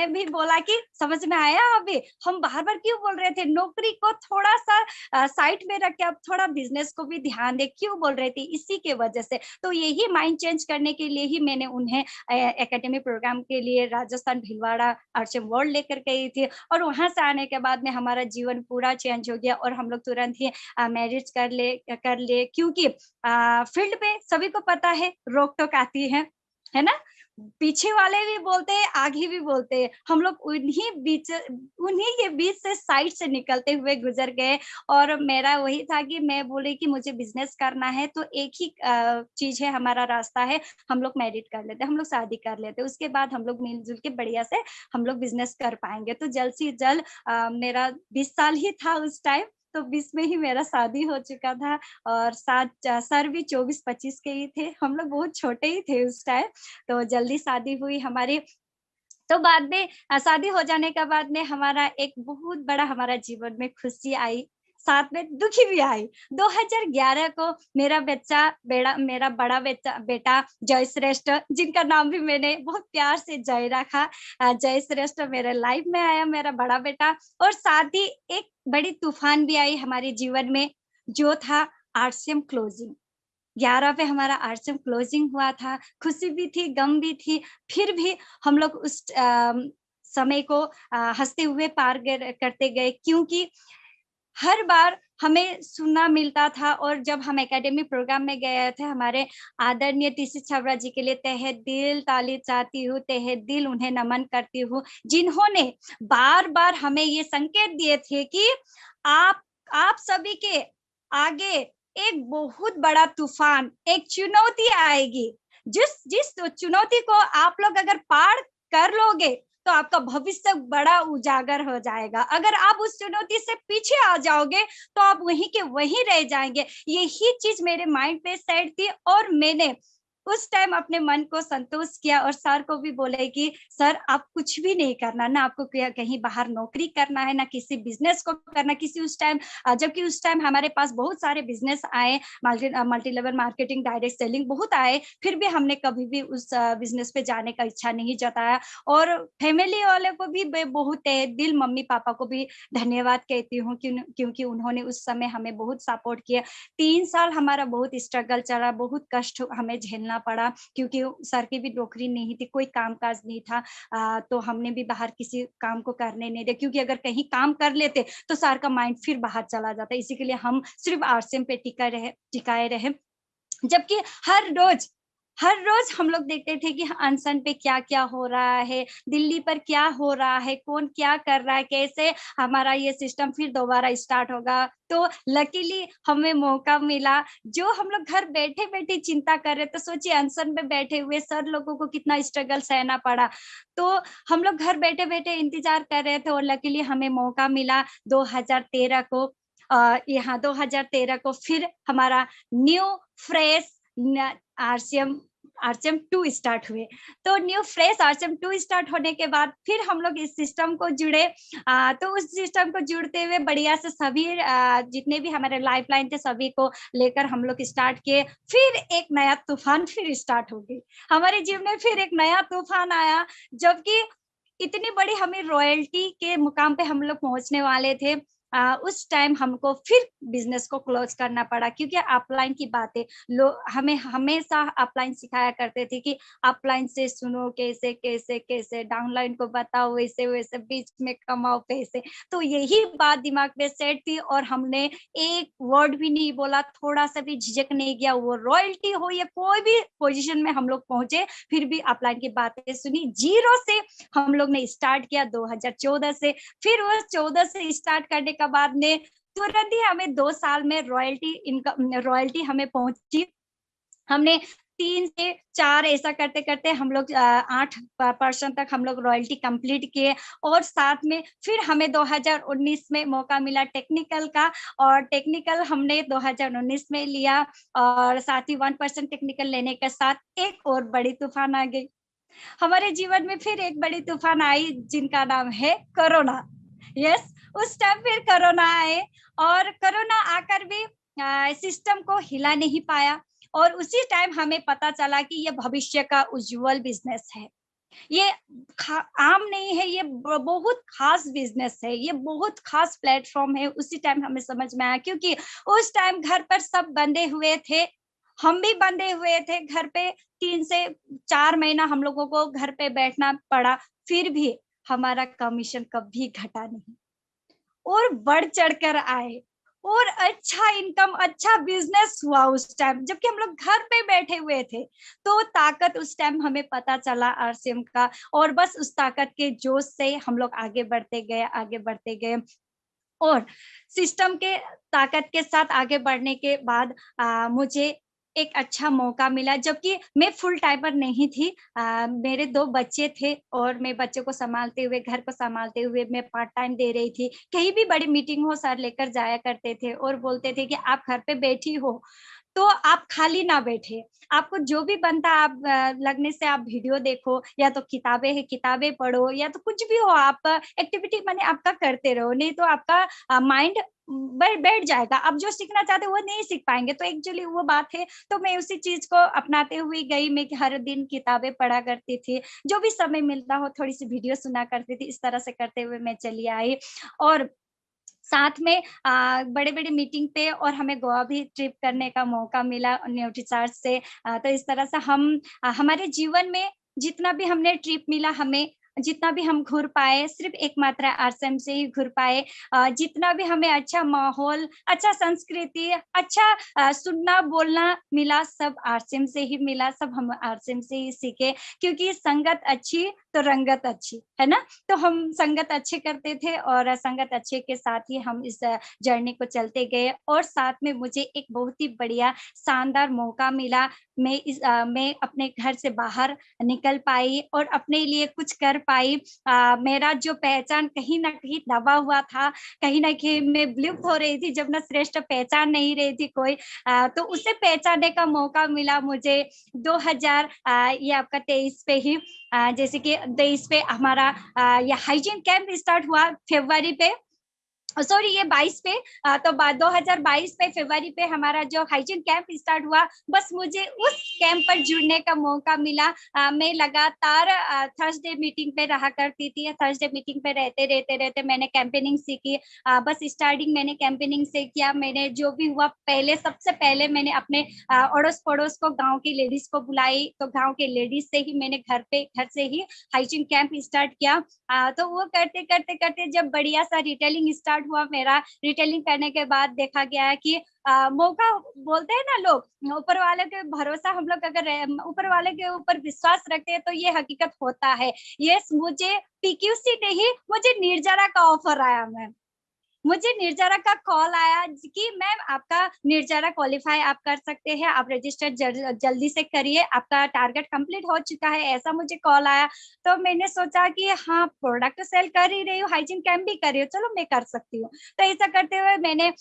भी बोला कि समझ में आया, अभी हम बार बार क्यों बोल रहे थे, नौकरी को थोड़ा सा साइड में रख के अब थोड़ा बिजनेस को भी ध्यान दे, क्यों बोल रहे थे, इसी के वजह से। तो यही माइंड चेंज करने के लिए ही मैंने उन्हें एकेडमी प्रोग्राम के लिए राजस्थान भीलवाड़ा आरसीएम वर्ल्ड लेकर गई थी। और वहां से आने के बाद में हमारा जीवन पूरा चेंज हो गया, और हम लोग तुरंत ही मैरिज कर ले, क्योंकि फील्ड पे सभी को पता है रोक टोक आती है ना। पीछे वाले भी बोलते हैं, आगे भी बोलते हैं, हम लोग उन्हीं के बीच से साइड से निकलते हुए गुजर गए। और मेरा वही था कि मैं बोली कि मुझे बिजनेस करना है, तो एक ही चीज है, हमारा रास्ता है, हम लोग मैरिड कर लेते, हम लोग शादी कर लेते, उसके बाद हम लोग मिलजुल के बढ़िया से हम लोग बिजनेस कर पाएंगे। तो जल्द से जल्द मेरा 20 साल ही था उस टाइम, तो 20 में ही मेरा शादी हो चुका था। और साथ सर भी 24-25 के ही थे, हम लोग बहुत छोटे ही थे उस टाइम। तो जल्दी शादी हुई हमारी। तो बाद में शादी हो जाने के बाद में हमारा एक बहुत बड़ा हमारा जीवन में खुशी आई, साथ में दुखी भी आई। 2011 को मेरा बड़ा बेटा जय श्रेष्ठ, जिनका नाम भी मैंने बहुत प्यार से जय रखा, जय श्रेष्ठ मेरे लाइफ में आया, मेरा बड़ा बेटा। और साथ ही एक बड़ी तूफान भी आई हमारे जीवन में, जो था आरसीएम क्लोजिंग। 11 पे हमारा आरसीएम क्लोजिंग हुआ था। खुशी भी थी, गम भी थी, फिर भी हम लोग उस समय को हंसते हुए पार करते गए, क्योंकि हर बार हमें सुनना मिलता था। और जब हम एकेडमी प्रोग्राम में गए थे, हमारे आदरणीय टीसी छाबड़ा जी के लिए तहे दिल ताली चाहती हूँ, तहे दिल उन्हें नमन करती हूँ, जिन्होंने बार बार हमें ये संकेत दिए थे कि आप आप सभी के आगे एक बहुत बड़ा तूफान, एक चुनौती आएगी। जिस जिस चुनौती को आप लोग अगर पार कर लोगे, तो आपका भविष्य बड़ा उजागर हो जाएगा। अगर आप उस चुनौती से पीछे आ जाओगे, तो आप वहीं के वहीं रह जाएंगे। यही चीज मेरे माइंड पे सेट थी, और मैंने उस टाइम अपने मन को संतोष किया, और सर को भी बोले कि सर आप कुछ भी नहीं करना, ना आपको कहीं बाहर नौकरी करना है, ना किसी बिजनेस को करना। किसी उस टाइम जबकि उस टाइम हमारे पास बहुत सारे बिजनेस आए, multi level marketing, direct selling बहुत आए, फिर भी हमने कभी भी उस बिजनेस पे जाने का इच्छा नहीं जताया। और फैमिली वाले को भी बहुत दिल, मम्मी पापा को भी धन्यवाद कहती हूँ, क्योंकि उन्होंने उस समय हमें बहुत सपोर्ट किया। 3 साल हमारा बहुत स्ट्रगल चला, बहुत कष्ट हमें झेलना पड़ा, क्योंकि सर की भी नौकरी नहीं थी, कोई कामकाज नहीं था। तो हमने भी बाहर किसी काम को करने नहीं दिया, क्योंकि अगर कहीं काम कर लेते तो सर का माइंड फिर बाहर चला जाता। इसी के लिए हम सिर्फ आरसीएम पे टिकाए रहे। जबकि हर रोज हम लोग देखते थे कि अनशन पे क्या क्या हो रहा है, दिल्ली पर क्या हो रहा है, कौन क्या कर रहा है, कैसे हमारा ये सिस्टम फिर दोबारा स्टार्ट होगा। तो लकीली हमें मौका मिला, जो हम लोग घर बैठे बैठे चिंता कर रहे, तो सोचिए अनशन में बैठे हुए सर लोगों को कितना स्ट्रगल सहना पड़ा। तो हम लोग घर बैठे बैठे इंतजार कर रहे थे, और लकीली हमें मौका मिला 2013 को। यहाँ 2013 को फिर हमारा new fresh RCM RCM 2 start हुए। तो न्यू फ्रेश आरसीएम 2 स्टार्ट होने के बाद फिर हम लोग इस सिस्टम को जुड़े। तो उस सिस्टम को जुड़ते हुए बढ़िया से सभी जितने भी हमारे लाइफलाइन थे सभी को लेकर हम लोग स्टार्ट किए। फिर एक नया तूफान फिर स्टार्ट हो गई। हमारे जीवन में फिर एक नया तूफान आया, जबकि इतनी बड़ी हमें रॉयल्टी के मुकाम पे हम लोग पहुंचने वाले थे। उस टाइम हमको फिर बिजनेस को क्लोज करना पड़ा, क्योंकि अपलाइन की बातें लोग हमें हमेशा अपलाइन सिखाया करते थे कि अपलाइन से सुनो कैसे कैसे कैसे, डाउनलाइन को बताओ वैसे वैसे, बीच में कमाओ पैसे। तो यही बात दिमाग में सेट थी और हमने एक वर्ड भी नहीं बोला, थोड़ा सा भी झिझक नहीं किया। वो रॉयल्टी हो या कोई भी पोजीशन में हम लोग पहुंचे, फिर भी अपलाइन की बातें सुनी। जीरो से हम लोग ने स्टार्ट किया 2014 से। फिर वो 14 से स्टार्ट करने के बाद ने तुरंत ही हमें 2 साल में रॉयल्टी इनकम रॉयल्टी हमें पहुंची। हमने 3 से 4 ऐसा करते करते हम लोग 8% तक हम लोग रॉयल्टी कंप्लीट किए। और साथ में फिर हमें 2019 में मौका मिला टेक्निकल का, और टेक्निकल हमने 2019 में लिया। और साथ ही 1% टेक्निकल लेने के साथ एक और बड़ी तूफान आ गई हमारे जीवन में। फिर एक बड़ी तूफान आई जिनका नाम है कोरोना। यस, उस टाइम फिर कोरोना आए, और कोरोना आकर भी सिस्टम को हिला नहीं पाया। और उसी टाइम हमें पता चला कि ये भविष्य का उज्जवल बिजनेस है। ये आम नहीं है, ये बहुत खास बिजनेस है, ये बहुत खास प्लेटफॉर्म है। उसी टाइम हमें समझ में आया, क्योंकि उस टाइम घर पर सब बंधे हुए थे, हम भी बंधे हुए थे घर पे। 3 से 4 महीना हम लोगों को घर पे बैठना पड़ा, फिर भी हमारा कमीशन कभी घटा नहीं और बढ़ चढ़कर आए। और अच्छा इनकम, अच्छा बिजनेस हुआ उस टाइम, जबकि हम लोग घर पे बैठे हुए थे। तो ताकत उस टाइम हमें पता चला आरसीएम का, और बस उस ताकत के जोश से हम लोग आगे बढ़ते गए, आगे बढ़ते गए। और सिस्टम के ताकत के साथ आगे बढ़ने के बाद मुझे एक अच्छा मौका मिला, जबकि मैं फुल टाइमर नहीं थी। मेरे 2 बच्चे थे और मैं बच्चों को संभालते हुए, घर को संभालते हुए मैं पार्ट टाइम दे रही थी। कहीं भी बड़ी मीटिंग हो सर लेकर जाया करते थे और बोलते थे कि आप घर पे बैठी हो तो आप खाली ना बैठे, आपको जो भी बनता आप लगने से आप वीडियो देखो, या तो किताबें हैं किताबें पढ़ो, या तो कुछ भी हो आप एक्टिविटी माने आपका करते रहो, नहीं तो आपका माइंड बैठ जाएगा। आप जो सीखना चाहते हो वो नहीं सीख पाएंगे। तो एक्चुअली वो बात है। तो मैं उसी चीज को अपनाते हुए गई। मैं हर दिन किताबें पढ़ा करती थी, जो भी समय मिलता हो थोड़ी सी वीडियो सुना करती थी। इस तरह से करते हुए मैं चली आई। और साथ में बड़े-बड़े मीटिंग पे और हमें गोवा भी ट्रिप करने का मौका मिला न्यूट्रीचार्ज से। तो इस तरह से हम हमारे जीवन में जितना भी हमने ट्रिप मिला हमें, जितना भी हम घूर पाए, सिर्फ़ एकमात्र आरसीएम से ही घूर पाए। जितना भी हमें अच्छा माहौल, अच्छा संस्कृति, अच्छा सुनना-बोलना मिला, सब आरसीएम से ही मिला, सब हम आरसीएम से ही सीखे। क्योंकि संगत अच्छी तो रंगत अच्छी, है ना? तो हम संगत अच्छे करते थे और संगत अच्छे के साथ ही हम इस जर्नी को चलते गए। और साथ में मुझे एक बहुत ही बढ़िया शानदार मौका मिला। मैं अपने घर से बाहर निकल पाई और अपने लिए कुछ कर पाई। मेरा जो पहचान कहीं न कहीं दबा हुआ था, कहीं न कहीं मैं विलुप्त हो रही थी, जब ना श्रेष्ठ पहचान नहीं रही थी कोई। तो उसे पहचानने का मौका मिला मुझे 2000 ये आपका 23 पे ही। जैसे कि 23 पे हमारा ये हाइजीन कैंप स्टार्ट हुआ फरवरी पे। सॉरी ये 22 पे। तो 2022 में फरवरी पे हमारा जो हाइजीन कैंप स्टार्ट हुआ। बस मुझे उस कैंप पर जुड़ने का मौका मिला। मैं लगातार थर्सडे मीटिंग पे रहा करती थी। थर्सडे मीटिंग पे रहते मैंने कैंपेनिंग सीखी। बस स्टार्टिंग मैंने कैंपेनिंग से किया। मैंने जो भी हुआ पहले, सबसे पहले मैंने अपने अड़ोस पड़ोस को, गाँव की लेडीज को बुलाई। तो गाँव के लेडीज से ही मैंने घर से ही हाइजीन कैंप स्टार्ट किया। तो वो करते जब बढ़िया सा रिटेलिंग स्टार्ट हुआ मेरा। रिटेलिंग करने के बाद देखा गया कि मौका बोलते हैं ना लोग, ऊपर वाले के भरोसा हम लोग अगर ऊपर वाले के ऊपर विश्वास रखते हैं तो ये हकीकत होता है। यस, मुझे पीक्यूसी नहीं, मुझे निर्जरा का ऑफर आया मैम। मुझे निर्जरा का कॉल आया कि मैम आपका निर्जरा क्वालीफाई आप कर सकते हैं, आप रजिस्टर जल्दी से करिए, आपका टारगेट कंप्लीट हो चुका है, ऐसा मुझे कॉल आया। तो मैंने सोचा कि हाँ, प्रोडक्ट सेल कर ही रही हूँ, हाइजीन कैंप भी कर रही हूँ, चलो मैं कर सकती हूँ। तो ऐसा करते हुए मैंने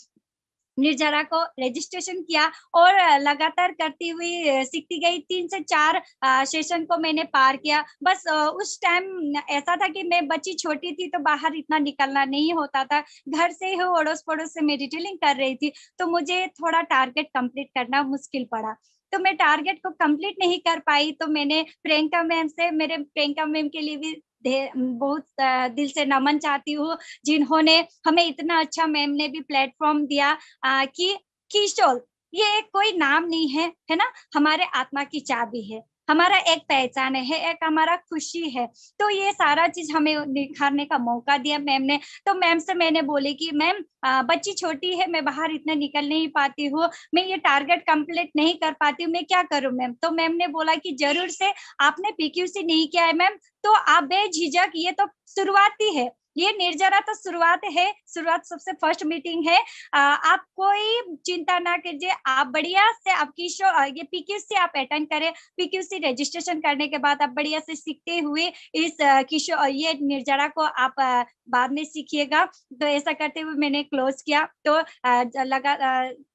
निर्जरा को रजिस्ट्रेशन किया और लगातार करती हुई सीखती गई। 3 से 4 सेशन को मैंने पार किया। बस उस टाइम ऐसा था कि मैं बच्ची छोटी थी तो बाहर इतना निकलना नहीं होता था। घर से ही अड़ोस-पड़ोस से मैं डिटेलिंग कर रही थी, तो मुझे थोड़ा टारगेट कंप्लीट करना मुश्किल पड़ा। तो मैं टारगेट को कंप्लीट नहीं कर पाई, तो मैंने प्रियंका मैम से, मेरे प्रियंका मैम के लिए भी बहुत दिल से नमन चाहती हूँ, जिन्होंने हमें इतना अच्छा, मैम ने भी प्लेटफ़ॉर्म दिया कि किशोर ये कोई नाम नहीं है, है ना? हमारे आत्मा की चाबी है, हमारा एक पहचान है, एक हमारा खुशी है। तो ये सारा चीज़ हमें निखारने का मौका दिया मैम ने। तो मैम से मैंने बोली कि मैम बच्ची छोटी है, मैं बाहर इतना निकल नहीं पाती हूँ, मैं ये टारगेट कंप्लीट नहीं कर पाती हूँ, मैं क्या करूँ मैम? तो मैम ने बोला कि ज़रूर से आपने पीक्यूसी नहीं किया है मैम, तो आप बेझिझक, ये तो शुरुआत ही है। ये निर्जरा तो शुरुआत है, शुरुआत सबसे फर्स्ट मीटिंग है। आप कोई चिंता ना कीजिए, आप बढ़िया से आपकी ये पीक्यूसी आप अटेंड करें। पीक्यूसी रजिस्ट्रेशन करने के बाद आप बढ़िया से सीखते हुए इस ये निर्जरा को आप बाद में सीखिएगा। तो ऐसा करते हुए मैंने क्लोज़ किया। तो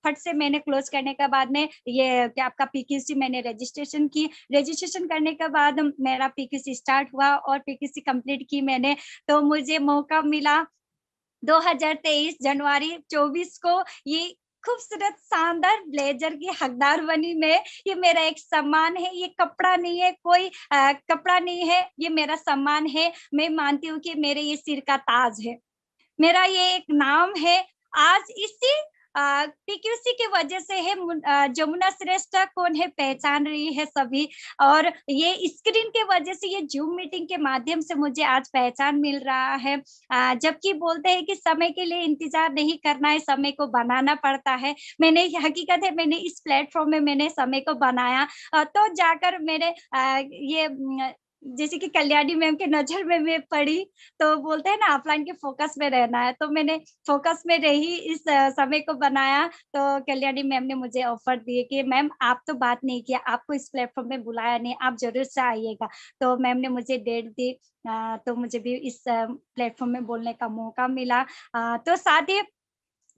फट से मैंने क्लोज़ करने के बाद में ये क्या आपका पीक्यूसी मैंने रजिस्ट्रेशन की। रजिस्ट्रेशन करने के बाद मेरा पीक्यूसी स्टार्ट हुआ और पीक्यूसी कंप्लीट की मैंने। तो मुझे मौका मिला 2023 जनवरी 24 को ये खूबसूरत शानदार ब्लेज़र की हकदार बनी मैं। ये मेरा एक सम्मान है, ये कपड़ा नहीं है, कोई कपड़ा नहीं है, ये मेरा सम्मान है। मैं मानती हूँ कि मेरे ये सिर का ताज है। मेरा ये एक नाम है। आज इसी पीक्यूसी की वजह से है जमुना श्रेष्ठ कौन है पहचान रही है सभी, और ये स्क्रीन के वजह से, ये ज़ूम मीटिंग के माध्यम से मुझे आज पहचान मिल रहा है। जबकि बोलते हैं कि समय के लिए इंतज़ार नहीं करना है, समय को बनाना पड़ता है। मैंने हकीकत है, मैंने इस प्लेटफ़ॉर्म में मैंने समय को बनाया, तो जाकर मेरे ये जैसे कि कल्याणी मैम की नज़र में मैं पड़ी, तो बोलते हैं ना ऑफलाइन के फ़ोकस में रहना है, तो मैंने फ़ोकस में रही, इस समय को बनाया। तो कल्याणी मैम ने मुझे ऑफ़र दिए कि मैम आप तो बात नहीं किया, आपको इस प्लेटफ़ॉर्म में बुलाया नहीं, आप ज़रूर से आइएगा। तो मैम ने मुझे डेट दी, तो मुझे भी इस प्लेटफ़ॉर्म में बोलने का मौका मिला। तो साथ ही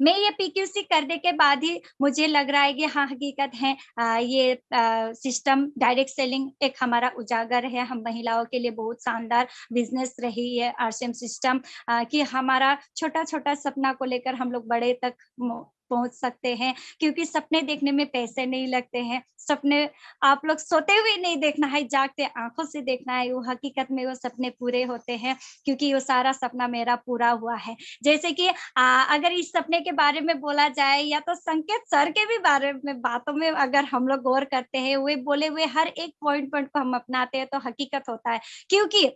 मैं ये पीक्यूसी करने के बाद ही मुझे लग रहा है कि हाँ, हकीकत है, ये सिस्टम डायरेक्ट सेलिंग एक हमारा उजागर है। हम महिलाओं के लिए बहुत शानदार बिज़नेस रही है आरसीएम सिस्टम, कि हमारा छोटा-छोटा सपना को लेकर हम लोग बड़े तक पहुँच सकते हैं, क्योंकि सपने देखने में पैसे नहीं लगते हैं। सपने आप लोग सोते हुए नहीं देखना है, जागते आँखों से देखना है, वो हकीकत में वो सपने पूरे होते हैं, क्योंकि वो सारा सपना मेरा पूरा हुआ है। जैसे कि अगर इस सपने के बारे में बोला जाए, या तो संकेत सर के भी बारे में बातों में अगर हम लोग गौर करते हैं, वे बोले हुए हर एक पॉइंट को हम अपनाते हैं, तो हकीकत होता है। क्योंकि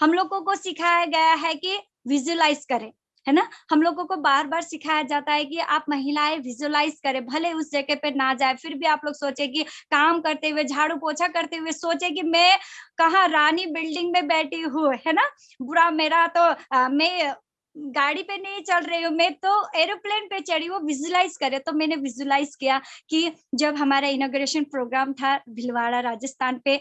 हम लोगों को सिखाया गया है कि विजुअलाइज़ करें, है ना? हम लोगों को बार-बार सिखाया जाता है कि आप महिलाएँ विजुअलाइज़ करें, भले उस जगह पे ना जाएँ, फिर भी आप लोग सोचें कि काम करते हुए, झाड़ू-पोछा करते हुए सोचें कि मैं कहाँ रानी बिल्डिंग में बैठी हूँ, है ना? बुरा मेरा तो मैं गाड़ी पे नहीं चल रही हूँ, मैं तो एरोप्लेन पे चढ़ी हूँ, विजुअलाइज़ करें। तो मैंने विजुअलाइज़ किया कि जब हमारा इनॉग्रेशन प्रोग्राम था भीलवाड़ा राजस्थान पे,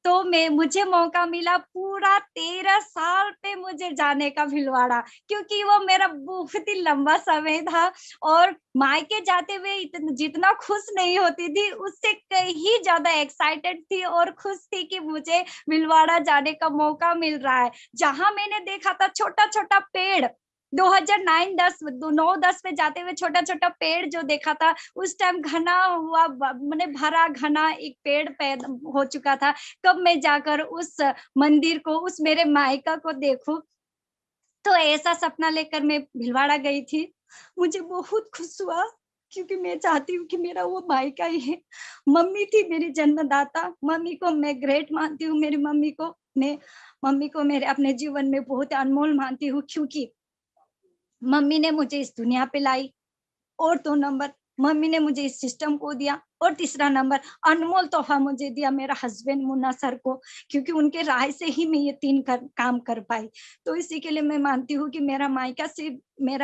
तो मुझे मौका मिला पूरा 13 साल पे मुझे जाने का भीलवाड़ा, क्योंकि वो मेरा बहुत ही लंबा समय था, और मायके जाते हुए जितना खुश नहीं होती थी, उससे कहीं ज़्यादा एक्साइटेड थी और खुश थी कि मुझे भीलवाड़ा जाने का मौका मिल रहा है। जहाँ मैंने देखा था छोटा-छोटा पेड़, 2009-10 दो 9-10 में जाते हुए छोटा-छोटा पेड़ जो देखा था, उस टाइम घना हुआ माने भरा घना एक पेड़ हो चुका था। कब मैं जाकर उस मंदिर को, उस मेरे मायका को देखूँ, तो ऐसा सपना लेकर मैं भीलवाड़ा गई थी। मुझे बहुत खुश हुआ, क्योंकि मैं चाहती हूँ कि मेरा वो मायका ही है। मम्मी थी मेरी जन्मदाता, मम्मी को मैं ग्रेट मानती हूँ, मेरी मम्मी को मेरे अपने जीवन में बहुत अनमोल मानती हूँ, क्योंकि मम्मी ने मुझे इस दुनिया पे लाई, और 2 नंबर मम्मी ने मुझे इस सिस्टम को दिया, और तीसरा नंबर अनमोल तोहफ़ा मुझे दिया मेरा हस्बैंड मुन्ना सर को, क्योंकि उनके राय से ही मैं ये 3 काम कर पाई। तो इसी के लिए मैं मानती हूँ कि मेरा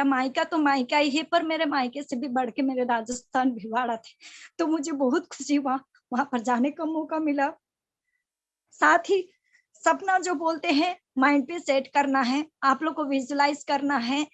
मायका तो मायका ही है, पर मेरे मायके से भी बढ़ के मेरे राजस्थान भिवाड़ा थे। तो मुझे बहुत खुशी हुआ, वहाँ पर जाने का मौका मिला। साथ ही सपना जो बोलते हैं, माइंड पे सेट करना है, आप लोग को विजुअलाइज़ करना है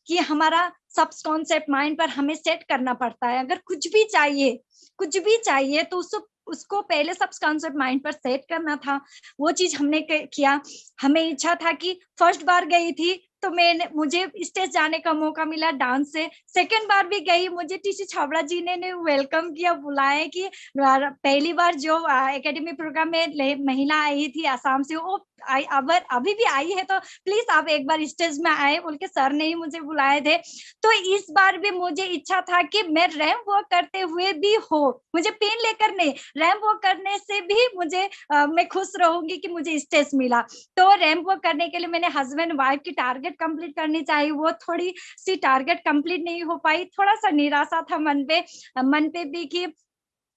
कि हमारा सबकॉन्शियस माइंड पर हमें सेट करना पड़ता है। अगर कुछ भी चाहिए तो उसको पहले सबकॉन्शियस माइंड पर सेट करना था। वो चीज हमने किया। हमें इच्छा था कि फर्स्ट बार गई थी तो मुझे स्टेज जाने का मौका मिला डांस से। सेकंड बार भी गई, मुझे टीसी छाबड़ा जी ने वेलकम किया, बुलाए कि पहली बार जो एकेडमी प्रोग्राम में महिला आई थी आसाम से, वो अभी भी आई है तो प्लीज आप एक बार स्टेज में आए बोल के सर ने ही मुझे बुलाए थे। तो इस बार भी मुझे इच्छा था कि मैं रैंप वॉक करते हुए भी हो, मुझे पेन लेकर नहीं, रैंप वॉक करने से भी मुझे मैं खुश रहूंगी कि मुझे स्टेज मिला। तो रैंप वॉक करने के लिए मैंने हस्बैंड वाइफ की टारगेट कंप्लीट करनी चाहिए, वो थोड़ी सी टारगेट कंप्लीट नहीं हो पाई। थोड़ा सा निराशा था मन पे भी कि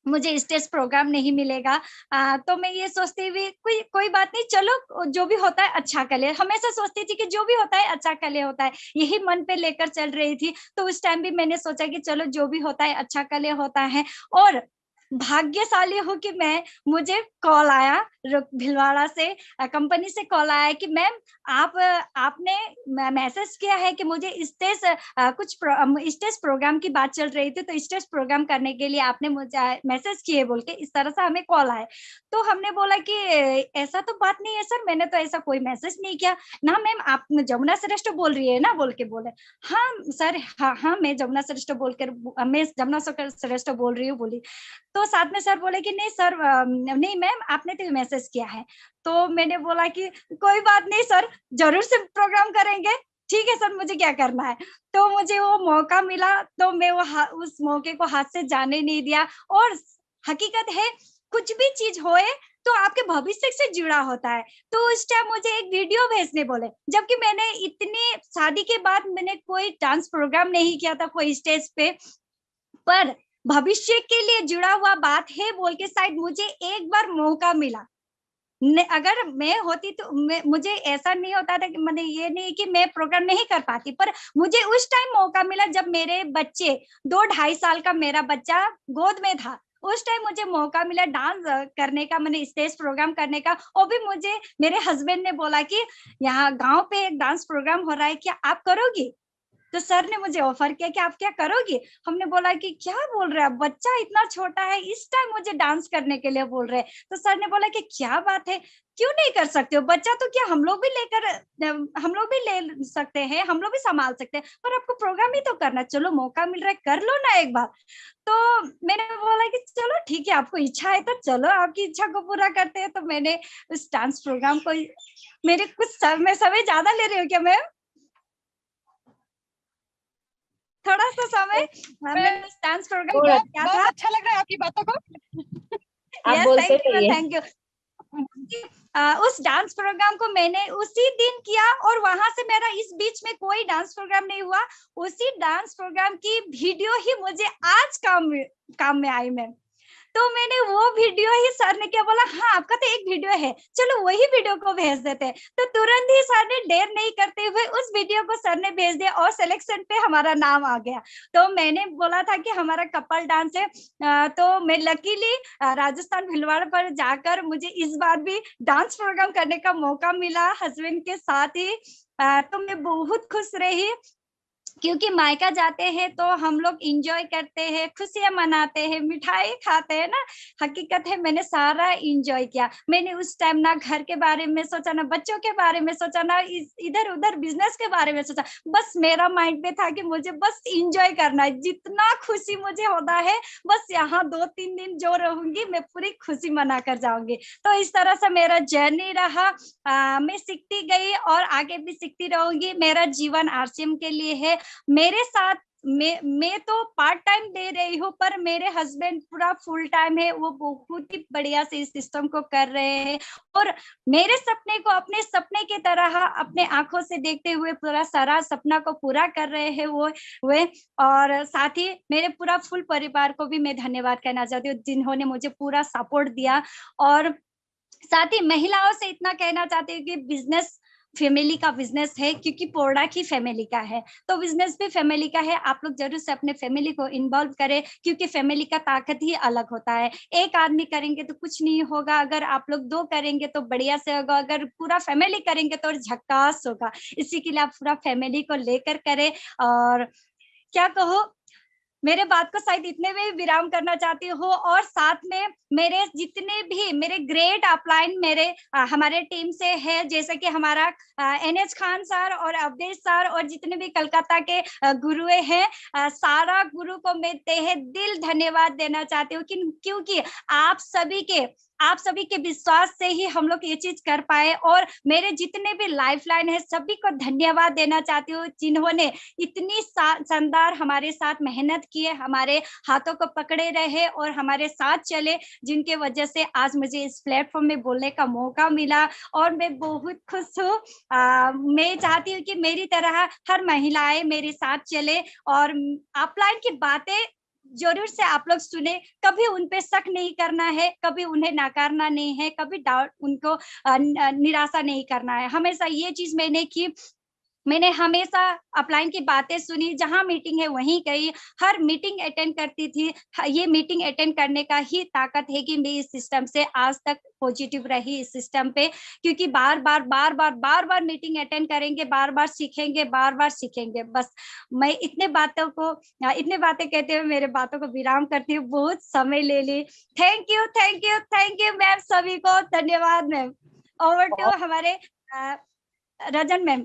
मुझे स्टेज प्रोग्राम नहीं मिलेगा। तो मैं ये सोचती हुई कोई बात नहीं, चलो जो भी होता है अच्छा कर ले, हमेशा सोचती थी कि जो भी होता है अच्छा कर ले होता है, यही मन पे लेकर चल रही थी। तो उस टाइम भी मैंने सोचा कि चलो जो भी होता है अच्छा कर ले होता है। और भाग्यशाली हूँ कि मुझे कॉल आया भिलवाड़ा से, कंपनी से कॉल आया कि मैम आपने मैसेज किया है कि मुझे स्टेज स्टेज प्रोग्राम की बात चल रही थी, तो स्टेज प्रोग्राम करने के लिए आपने मुझे मैसेज किए बोल के इस तरह से हमें कॉल आए। तो हमने बोला कि ऐसा तो बात नहीं है सर, मैंने तो ऐसा कोई मैसेज नहीं किया ना। मैम आप जमुना श्रेष्ठ बोल रही है ना बोल के बोले। हाँ सर, हाँ मैं जमुना श्रेष्ठ बोल रही हूँ बोली। तो साथ में सर बोले कि नहीं सर, नहीं मैम आपने तो मैसेज किया है। तो मैंने बोला कि कोई बात नहीं सर, जरूर से प्रोग्राम करेंगे, ठीक है सर, मुझे क्या करना है। तो मुझे वो मौका मिला तो मैं उस मौके को हाथ से जाने नहीं दिया। और हकीकत है कुछ भी चीज होए तो आपके भविष्य से जुड़ा होता है। तो उस टाइम मुझे एक वीडियो भेजने बोले, जबकि मैंने इतनी शादी के बाद मैंने कोई डांस प्रोग्राम नहीं किया था कोई स्टेज पे, पर भविष्य के लिए जुड़ा हुआ बात है बोल के शायद मुझे एक बार मौका मिला। अगर मैं होती तो मुझे ऐसा नहीं होता था कि मैंने ये नहीं कि मैं प्रोग्राम नहीं कर पाती, पर मुझे उस टाइम मौका मिला जब मेरे बच्चे 2-2.5 साल का मेरा बच्चा गोद में था। उस टाइम मुझे मौका मिला डांस करने का, मैंने स्टेज प्रोग्राम करने का। और भी मुझे मेरे हस्बैंड ने बोला कि यहाँ गांव पे एक डांस प्रोग्राम हो रहा है, क्या आप करोगी? तो सर ने मुझे ऑफर किया कि आप क्या करोगी? हमने बोला कि क्या बोल रहे हैं, बच्चा इतना छोटा है, इस टाइम मुझे डांस करने के लिए बोल रहे हैं। तो सर ने बोला कि क्या बात है, क्यों नहीं कर सकते हो? बच्चा तो क्या हम लोग भी ले सकते हैं, हम लोग भी संभाल सकते हैं, पर आपको प्रोग्राम ही तो करना, चलो मौका मिल रहा है कर लो ना एक बार। तो मैंने बोला कि चलो ठीक है, आपको इच्छा है तो चलो आपकी इच्छा को पूरा करते हैं। तो मैंने उस डांस प्रोग्राम को, मेरे कुछ मैं समय ज्यादा ले रही हूँ क्या मैम? थोड़ा सा समय मैंने डांस प्रोग्राम किया बहुत था। अच्छा लग रहा है आपकी बातों को। आप यस, बोलते थैंक यू रहिए। Thank you. उस डांस प्रोग्राम को मैंने उसी दिन किया और वहां से मेरा इस बीच में कोई डांस प्रोग्राम नहीं हुआ। उसी डांस प्रोग्राम की वीडियो ही मुझे आज काम में आई मैम। तो मैंने वो वीडियो ही, सर ने क्या बोला, हाँ आपका तो एक वीडियो है, चलो वही वीडियो को भेज देते हैं। तो तुरंत ही सर ने देर नहीं करते हुए उस वीडियो को सर ने भेज दिया और सिलेक्शन पे हमारा नाम आ गया। तो मैंने बोला था कि हमारा कपल डांस है, तो मैं लकीली राजस्थान भिलवाड़ा पर जाकर मुझे इस बार भी डांस प्रोग्राम करने का मौका मिला हस्बैंड के साथ ही। तो मैं बहुत खुश रही, क्योंकि मायका जाते हैं तो हम लोग इंजॉय करते हैं, खुशियां मनाते हैं, मिठाई खाते हैं ना। हकीकत है मैंने सारा इंजॉय किया। मैंने उस टाइम ना घर के बारे में सोचा, ना बच्चों के बारे में सोचा, ना इधर उधर बिजनेस के बारे में सोचा। बस मेरा माइंड में था कि मुझे बस इंजॉय करना है, जितना खुशी मुझे होता है बस यहाँ 2-3 दिन जो रहूंगी मैं पूरी खुशी मना कर जाऊंगी। तो इस तरह से मेरा जर्नी रहा। मैं सीखती गई और आगे भी सीखती रहूंगी। मेरा जीवन आरसीएम के लिए है। मेरे साथ मैं तो पार्ट टाइम दे रही हूँ, पर मेरे हस्बैंड पूरा फुल टाइम है, वो बहुत ही बढ़िया से इस सिस्टम को कर रहे हैं। और मेरे सपने को अपने सपने की तरह अपने आंखों से देखते हुए पूरा सारा सपना को पूरा कर रहे हैं वो वे। और साथ ही मेरे पूरा फुल परिवार को भी मैं धन्यवाद कहना चाहती हूँ, जिन्होंने मुझे पूरा सपोर्ट दिया। और साथ ही महिलाओं से इतना कहना चाहती हूँ कि बिजनेस फैमिली का बिजनेस है, क्योंकि पोर्डा की फैमिली का है, तो बिजनेस भी फैमिली का है। आप लोग जरूर से अपने फैमिली को इन्वॉल्व करें, क्योंकि फैमिली का ताकत ही अलग होता है। एक आदमी करेंगे तो कुछ नहीं होगा, अगर आप लोग 2 करेंगे तो बढ़िया से होगा, अगर पूरा फैमिली करेंगे तो झक्कास होगा। इसी के लिए आप पूरा फैमिली को लेकर करें। और क्या कहूँ, मेरे बात को शायद इतने में ही विराम करना चाहती हूँ और साथ में मेरे जितने भी मेरे ग्रेट अपलाइन मेरे हमारे टीम से है, जैसे कि हमारा एनएच खान सर और अवधेश सर और जितने भी कलकत्ता के गुरुए हैं, सारा गुरु को मैं तहे दिल धन्यवाद देना चाहती हूँ, क्योंकि आप सभी के विश्वास से ही हम लोग ये चीज कर पाए। और मेरे जितने भी लाइफलाइन है सभी को धन्यवाद देना चाहती हूँ, जिन्होंने इतनी शानदार हमारे साथ मेहनत किए, हमारे हाथों को पकड़े रहे और हमारे साथ चले, जिनके वजह से आज मुझे इस प्लेटफॉर्म में बोलने का मौका मिला और मैं बहुत खुश हूँ। मैं चाहती हूँ कि मेरी तरह हर महिलाएं मेरे साथ चले और अपलाइन की बातें जरूर से आप लोग सुने, कभी उन पे शक नहीं करना है, कभी उन्हें नकारना नहीं है, कभी डाउट उनको निराशा नहीं करना है। हमेशा ये चीज मैंने हमेशा अपलाइन की बातें सुनी, जहां मीटिंग है वहीं गई, हर मीटिंग अटेंड करती थी। ये मीटिंग अटेंड करने का ही ताकत है कि मैं इस सिस्टम से आज तक पॉजिटिव रही इस सिस्टम पे, क्योंकि बार बार मीटिंग अटेंड करेंगे, बार बार सीखेंगे। बस मैं इतने बातें कहते हुए मेरे बातों को विराम करती हूँ, बहुत समय ले ली। थैंक यू मैम, सभी को धन्यवाद मैम। ओवर टू बहुत हमारे रजन मैम।